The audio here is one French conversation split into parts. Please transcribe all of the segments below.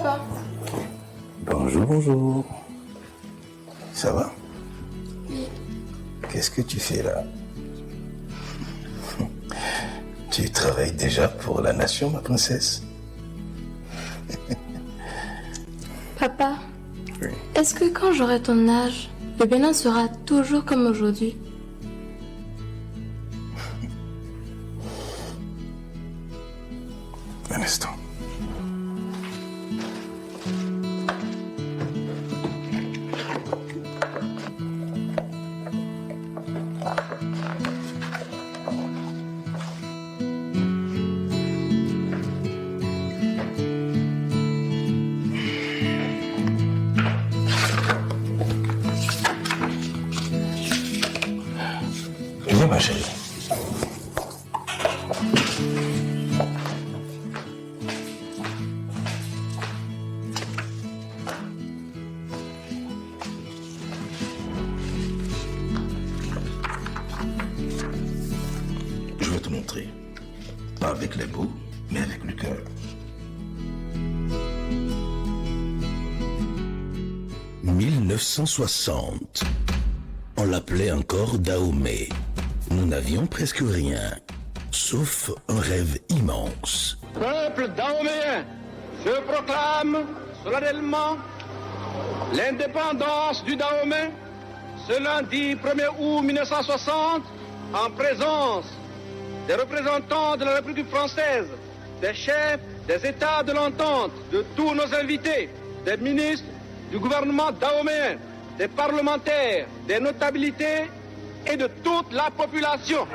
papa. Bonjour, bonjour. Ça va? Oui. Qu'est-ce que tu fais là? Tu travailles déjà pour la nation, ma princesse? Papa, Oui. est-ce que quand j'aurai ton âge, le Bénin sera toujours comme aujourd'hui? Un instant. Viens, ma chérie. Je vais te montrer. Pas avec les mots, mais avec le cœur. « 1960. On l'appelait encore Dahomey. Nous n'avions presque rien, sauf un rêve immense. Peuple dahoméen, je proclame solennellement l'indépendance du Dahomey ce lundi 1er août 1960 en présence des représentants de la République française, des chefs des États de l'entente, de tous nos invités, des ministres du gouvernement dahoméen, des parlementaires, des notabilités et de toute la population.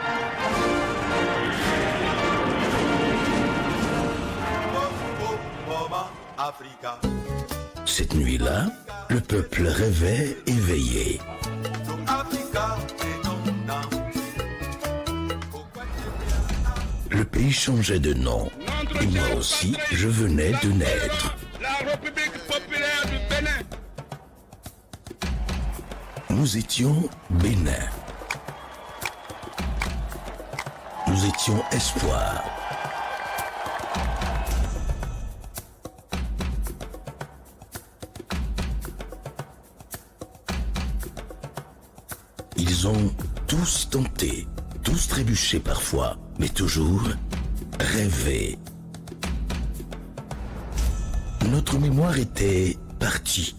Cette nuit-là, le peuple rêvait éveillé. Le pays changeait de nom. Et moi aussi, je venais de naître. La République populaire du Bénin. Nous étions Bénin. Nous étions espoir. Ils ont tous tenté, tous trébuché parfois, mais toujours rêvé. Notre mémoire était partie.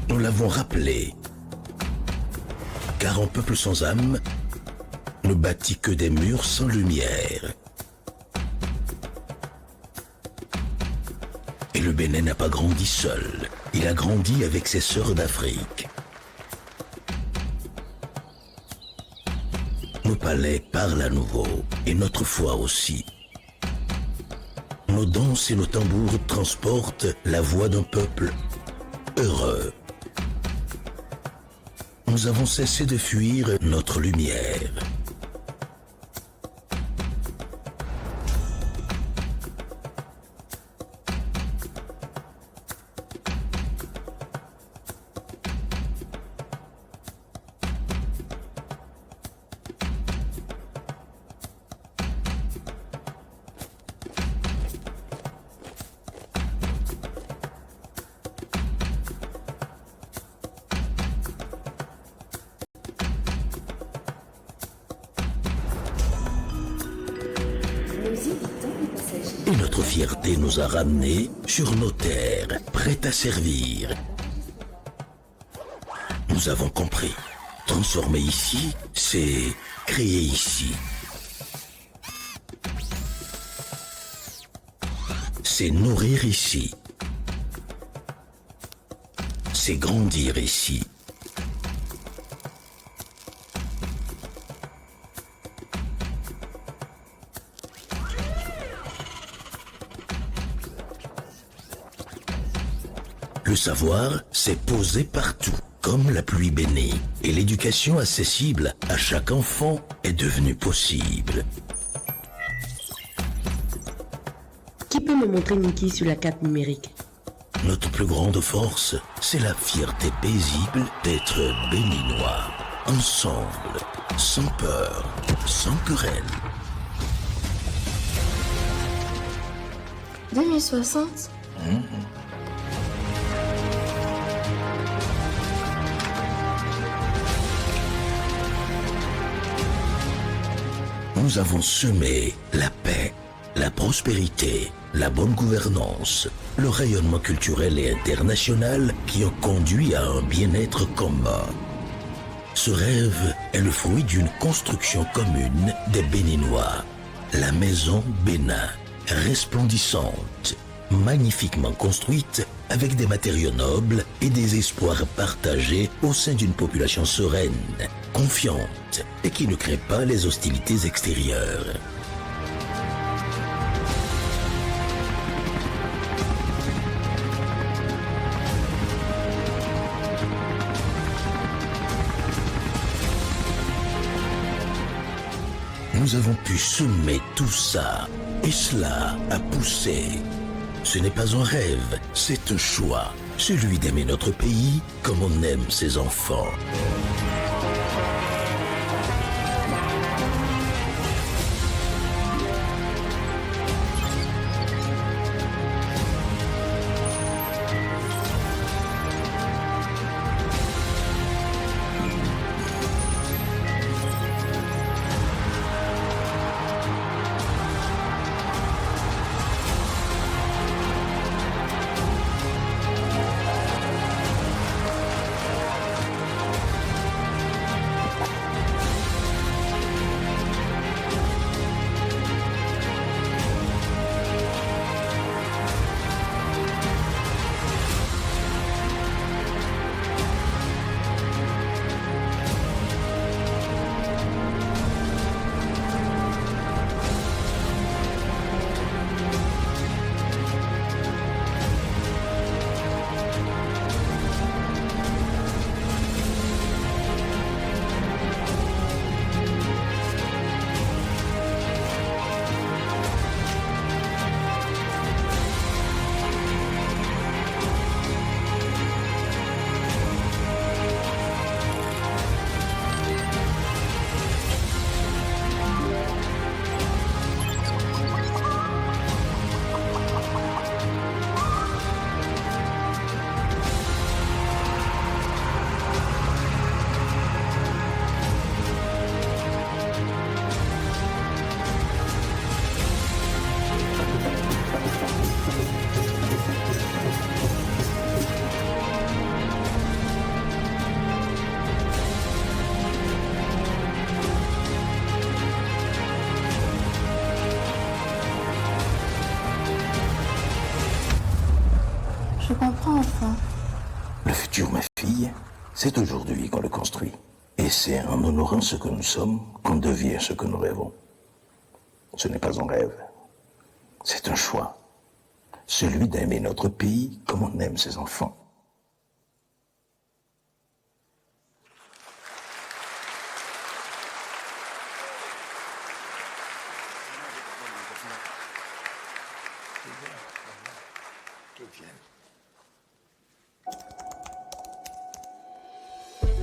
Nous l'avons rappelé, car un peuple sans âme ne bâtit que des murs sans lumière. Et le Bénin n'a pas grandi seul, il a grandi avec ses sœurs d'Afrique. Nos palais parlent à nouveau, et notre foi aussi. Nos danses et nos tambours transportent la voix d'un peuple heureux. Nous avons cessé de fuir notre lumière. Et notre fierté nous a ramenés sur nos terres, prêtes à servir. Nous avons compris. Transformer ici, c'est créer ici. C'est nourrir ici. C'est grandir ici. Le savoir s'est posé partout, comme la pluie bénie, et l'éducation accessible à chaque enfant est devenue possible. Qui peut me montrer Niki sur la carte numérique? Notre plus grande force, c'est la fierté paisible d'être béninois, ensemble, sans peur, sans querelle. 2060? Nous avons semé la paix, la prospérité, la bonne gouvernance, le rayonnement culturel et international qui ont conduit à un bien-être commun. Ce rêve est le fruit d'une construction commune des Béninois. La maison Bénin, resplendissante, magnifiquement construite avec des matériaux nobles et des espoirs partagés au sein d'une population sereine, confiante et qui ne crée pas les hostilités extérieures. Nous avons pu semer tout ça, et cela a poussé. Ce n'est pas un rêve, c'est un choix, celui d'aimer notre pays comme on aime ses enfants. Je comprends enfin. Le futur, ma fille, c'est aujourd'hui qu'on le construit. Et c'est en honorant ce que nous sommes qu'on devient ce que nous rêvons. Ce n'est pas un rêve, c'est un choix. Celui d'aimer notre pays comme on aime ses enfants.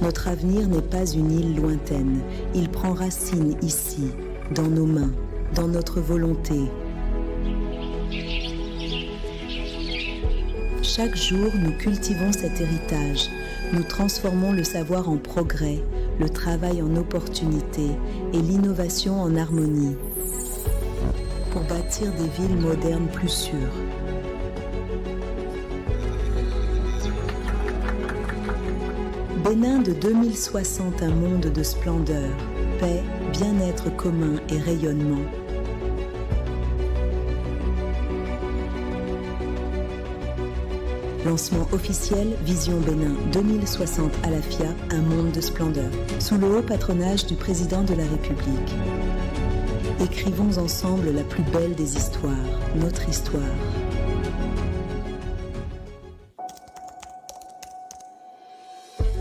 Notre avenir n'est pas une île lointaine. Il prend racine ici, dans nos mains, dans notre volonté. Chaque jour, nous cultivons cet héritage. Nous transformons le savoir en progrès, le travail en opportunité et l'innovation en harmonie pour bâtir des villes modernes plus sûres. Bénin de 2060, un monde de splendeur, paix, bien-être commun et rayonnement. Lancement officiel, Vision Bénin 2060 à la FIA, un monde de splendeur, sous le haut patronage du président de la République. Écrivons ensemble la plus belle des histoires, notre histoire.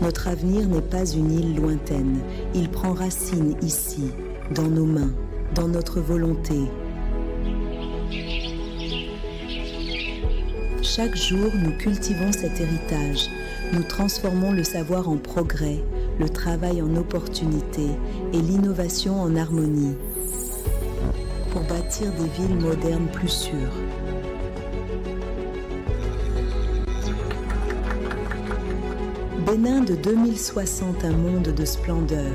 Notre avenir n'est pas une île lointaine. Il prend racine ici, dans nos mains, dans notre volonté. Chaque jour, nous cultivons cet héritage. Nous transformons le savoir en progrès, le travail en opportunité et l'innovation en harmonie pour bâtir des villes modernes plus sûres. Bénin de 2060, un monde de splendeur,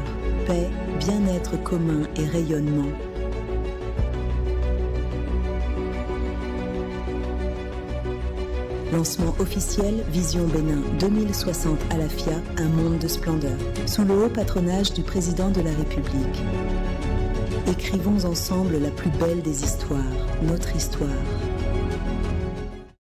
paix, bien-être commun et rayonnement. Lancement officiel Vision Bénin 2060 à la FIA, un monde de splendeur, sous le haut patronage du président de la République. Écrivons ensemble la plus belle des histoires, notre histoire.